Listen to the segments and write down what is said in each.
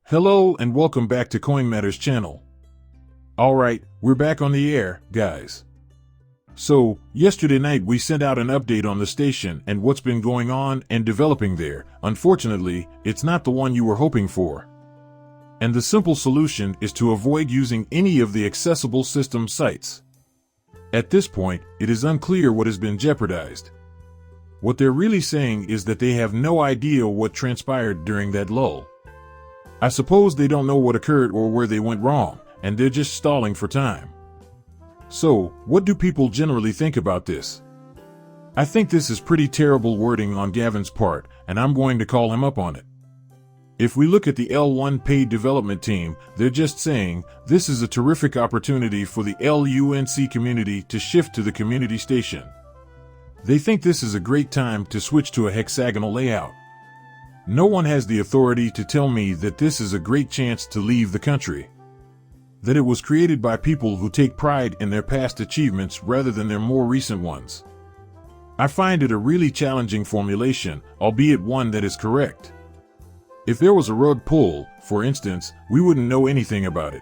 Hello and welcome back to Coin Matters channel. Alright, we're back on the air, guys. So, yesterday night we sent out an update on the station and what's been going on and developing there. Unfortunately, it's not the one you were hoping for. And the simple solution is to avoid using any of the accessible system sites. At this point, it is unclear what has been jeopardized. What they're really saying is that they have no idea what transpired during that lull. I suppose they don't know what occurred or where they went wrong, and they're just stalling for time. So, what do people generally think about this? I think this is pretty terrible wording on Gavin's part, and I'm going to call him up on it. If we look at the L1 paid development team, they're just saying, this is a terrific opportunity for the LUNC community to shift to the community station. They think this is a great time to switch to a hexagonal layout. No one has the authority to tell me that this is a great chance to leave the country. That it was created by people who take pride in their past achievements rather than their more recent ones. I find it a really challenging formulation, albeit one that is correct. If there was a rug pull, for instance, we wouldn't know anything about it.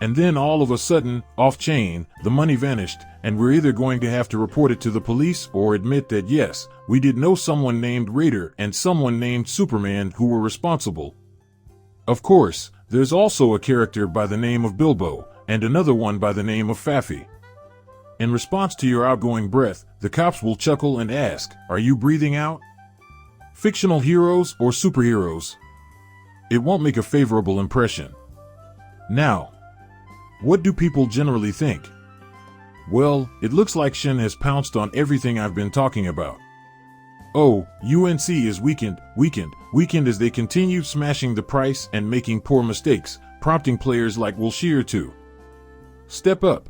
And then all of a sudden, off-chain, the money vanished, and we're either going to have to report it to the police or admit that yes, we did know someone named Raider and someone named Superman who were responsible. Of course, there's also a character by the name of Bilbo, and another one by the name of Faffy. In response to your outgoing breath, the cops will chuckle and ask, are you breathing out? Fictional heroes or superheroes? It won't make a favorable impression. Now, what do people generally think? Well, it looks like Shen has pounced on everything I've been talking about. Oh, UNC is weakened as they continue smashing the price and making poor mistakes, prompting players like Wilshere to step up.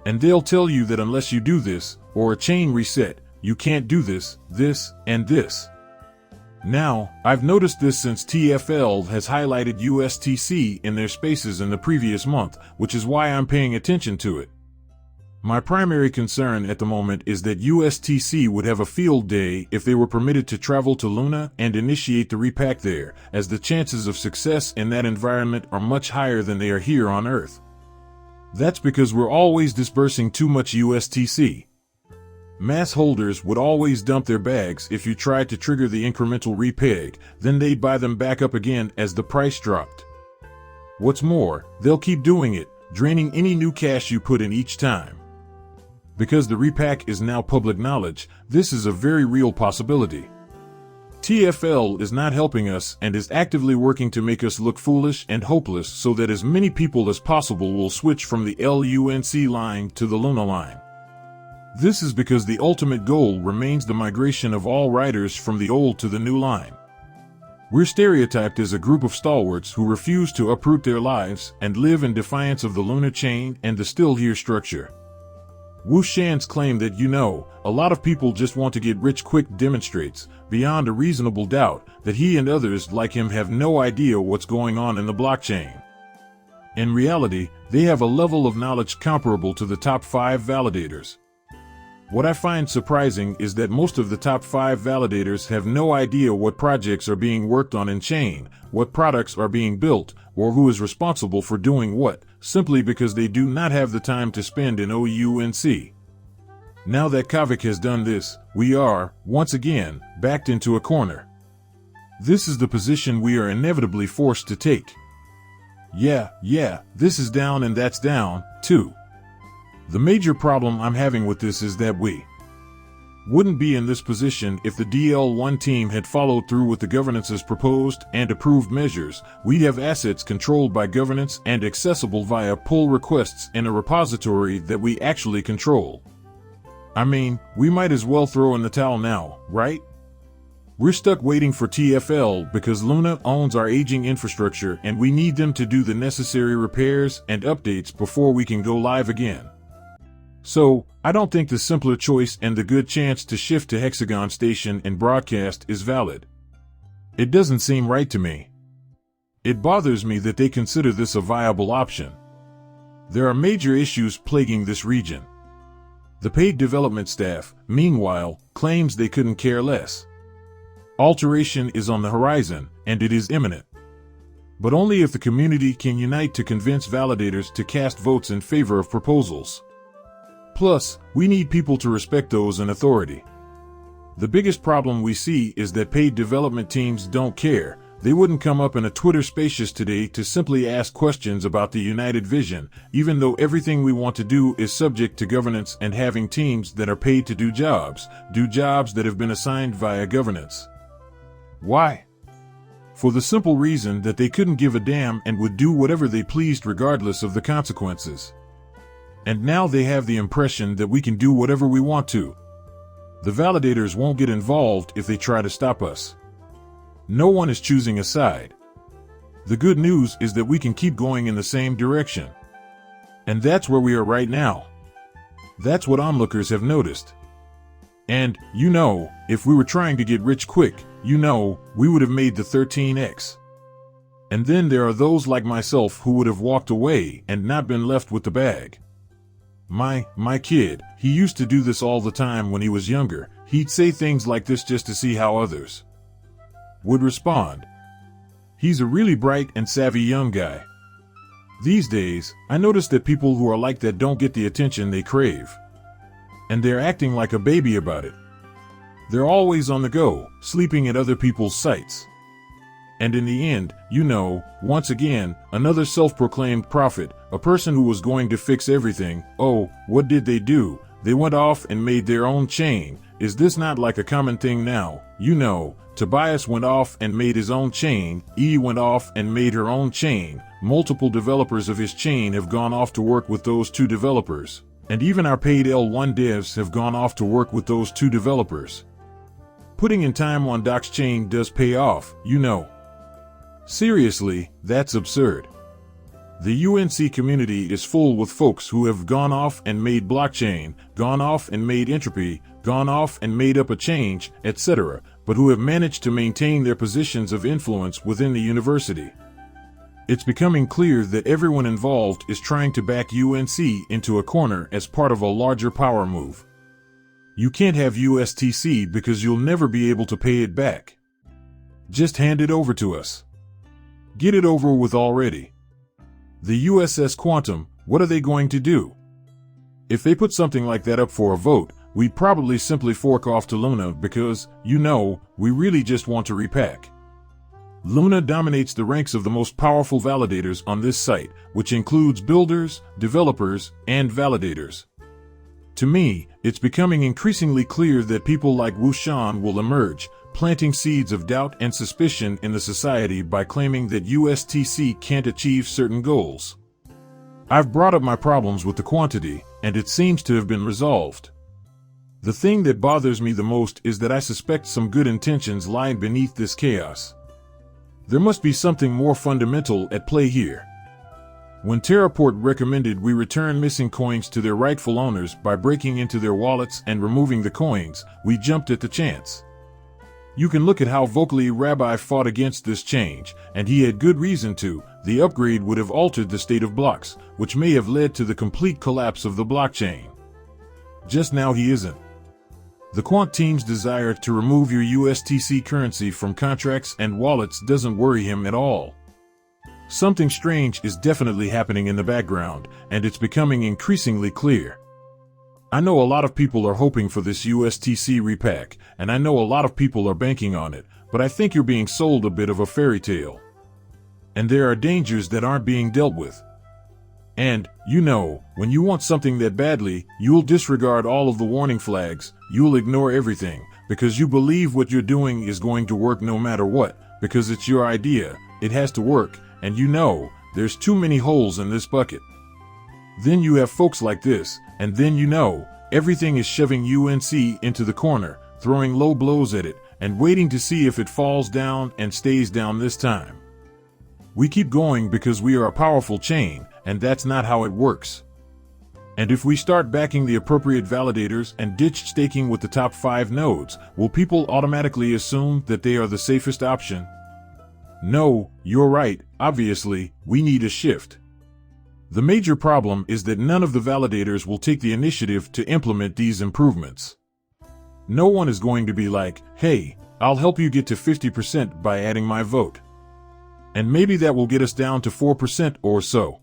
And they'll tell you that unless you do this, or a chain reset, you can't do this, and this. Now, I've noticed this since TFL has highlighted USTC in their spaces in the previous month, which is why I'm paying attention to it. My primary concern at the moment is that USTC would have a field day if they were permitted to travel to Luna and initiate the repack there, as the chances of success in that environment are much higher than they are here on Earth. That's because we're always disbursing too much USTC. Mass holders would always dump their bags if you tried to trigger the incremental repeg, then they'd buy them back up again as the price dropped. What's more, they'll keep doing it, draining any new cash you put in each time. Because the repack is now public knowledge, this is a very real possibility. TFL is not helping us and is actively working to make us look foolish and hopeless so that as many people as possible will switch from the LUNC line to the Luna line. This is because the ultimate goal remains the migration of all riders from the old to the new line. We're stereotyped as a group of stalwarts who refuse to uproot their lives and live in defiance of the lunar chain and the still here structure. Wu Shan's claim that a lot of people just want to get rich quick demonstrates, beyond a reasonable doubt, that he and others like him have no idea what's going on in the blockchain. In reality, they have a level of knowledge comparable to the top 5 validators. What I find surprising is that most of the top 5 validators have no idea what projects are being worked on in chain, what products are being built, or who is responsible for doing what, simply because they do not have the time to spend in OUNC. Now that Kavik has done this, we are, once again, backed into a corner. This is the position we are inevitably forced to take. Yeah, this is down and that's down, too. The major problem I'm having with this is that we wouldn't be in this position if the DL1 team had followed through with the governance's proposed and approved measures. We'd have assets controlled by governance and accessible via pull requests in a repository that we actually control. I mean, we might as well throw in the towel now, right? We're stuck waiting for TFL because Luna owns our aging infrastructure and we need them to do the necessary repairs and updates before we can go live again. So, I don't think the simpler choice and the good chance to shift to Hexagon Station and broadcast is valid. It doesn't seem right to me. It bothers me that they consider this a viable option. There are major issues plaguing this region. The paid development staff, meanwhile, claims they couldn't care less. Alteration is on the horizon, and it is imminent. but only if the community can unite to convince validators to cast votes in favor of proposals. Plus, we need people to respect those in authority. The biggest problem we see is that paid development teams don't care. They wouldn't come up in a Twitter Spaces today to simply ask questions about the united vision, even though everything we want to do is subject to governance and having teams that are paid to do jobs that have been assigned via governance. Why? For the simple reason that they couldn't give a damn and would do whatever they pleased regardless of the consequences. And now they have the impression that we can do whatever we want to. The validators won't get involved if they try to stop us. No one is choosing a side. The good news is that we can keep going in the same direction. And that's where we are right now. That's what onlookers have noticed. And, if we were trying to get rich quick, we would have made the 13x. And then there are those like myself who would have walked away and not been left with the bag. My kid, he used to do this all the time when he was younger. He'd say things like this just to see how others would respond. He's a really bright and savvy young guy. These days, I notice that people who are like that don't get the attention they crave. And they're acting like a baby about it. They're always on the go, sleeping at other people's sites. And in the end, once again, another self-proclaimed prophet, a person who was going to fix everything. Oh, what did they do? They went off and made their own chain. Is this not like a common thing now? Tobias went off and made his own chain. E went off and made her own chain. Multiple developers of his chain have gone off to work with those two developers. And even our paid L1 devs have gone off to work with those two developers. Putting in time on Doc's chain does pay off, Seriously, that's absurd. The UNC community is full with folks who have gone off and made blockchain, gone off and made entropy, gone off and made up a change, etc., but who have managed to maintain their positions of influence within the university. It's becoming clear that everyone involved is trying to back UNC into a corner as part of a larger power move. You can't have USTC because you'll never be able to pay it back. Just hand it over to us. Get it over with already. The USS Quantum, what are they going to do? If they put something like that up for a vote, we'd probably simply fork off to Luna because, we really just want to repack. Luna dominates the ranks of the most powerful validators on this site, which includes builders, developers, and validators. To me, it's becoming increasingly clear that people like Wushan will emerge, planting seeds of doubt and suspicion in the society by claiming that USTC can't achieve certain goals. I've brought up my problems with the quantity, and it seems to have been resolved. The thing that bothers me the most is that I suspect some good intentions lie beneath this chaos. There must be something more fundamental at play here. When Terraport recommended we return missing coins to their rightful owners by breaking into their wallets and removing the coins, we jumped at the chance. You can look at how vocally Rabbi fought against this change, and he had good reason to. The upgrade would have altered the state of blocks, which may have led to the complete collapse of the blockchain. Just now he isn't. The quant team's desire to remove your USTC currency from contracts and wallets doesn't worry him at all. Something strange is definitely happening in the background, and it's becoming increasingly clear. I know a lot of people are hoping for this USTC repack, and I know a lot of people are banking on it, but I think you're being sold a bit of a fairy tale. And there are dangers that aren't being dealt with. And, when you want something that badly, you'll disregard all of the warning flags, you'll ignore everything, because you believe what you're doing is going to work no matter what, because it's your idea, it has to work, and there's too many holes in this bucket. Then you have folks like this, and then everything is shoving UNC into the corner, throwing low blows at it, and waiting to see if it falls down and stays down this time. We keep going because we are a powerful chain, and that's not how it works. And if we start backing the appropriate validators and ditch staking with the top 5 nodes, will people automatically assume that they are the safest option? No, you're right, obviously, we need a shift. The major problem is that none of the validators will take the initiative to implement these improvements. No one is going to be like, hey, I'll help you get to 50% by adding my vote. And maybe that will get us down to 4% or so.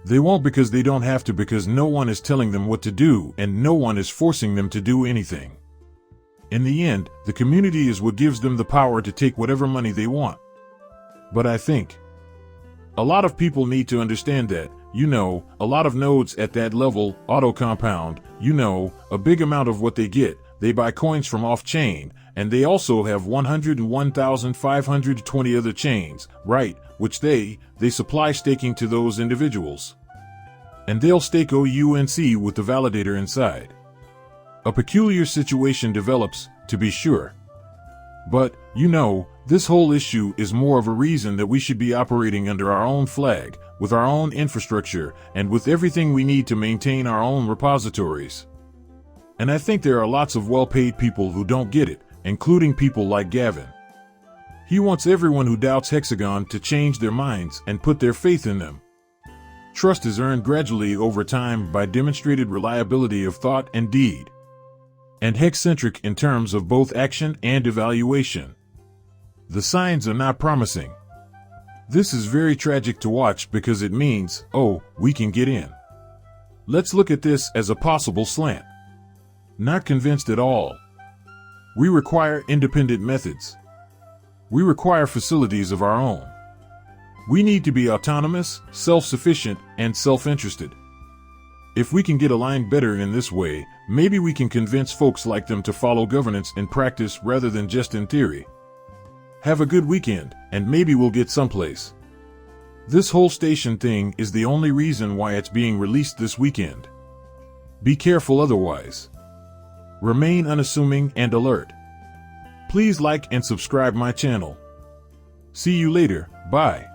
They won't because they don't have to, because no one is telling them what to do and no one is forcing them to do anything. In the end, the community is what gives them the power to take whatever money they want. But I think a lot of people need to understand that, a lot of nodes at that level, auto compound, a big amount of what they get, they buy coins from off-chain, and they also have 101,520 other chains, right, which they supply staking to those individuals. And they'll stake OUNC with the validator inside. A peculiar situation develops, to be sure. But, this whole issue is more of a reason that we should be operating under our own flag, with our own infrastructure, and with everything we need to maintain our own repositories. And I think there are lots of well-paid people who don't get it, including people like Gavin. He wants everyone who doubts Hexagon to change their minds and put their faith in them. Trust is earned gradually over time by demonstrated reliability of thought and deed. And Hex-centric in terms of both action and evaluation. The signs are not promising. This is very tragic to watch because it means, we can get in. Let's look at this as a possible slant. Not convinced at all. We require independent methods. We require facilities of our own. We need to be autonomous, self-sufficient, and self-interested. If we can get aligned better in this way, maybe we can convince folks like them to follow governance in practice rather than just in theory. Have a good weekend, and maybe we'll get someplace. This whole station thing is the only reason why it's being released this weekend. Be careful otherwise. Remain unassuming and alert. Please like and subscribe my channel. See you later, bye.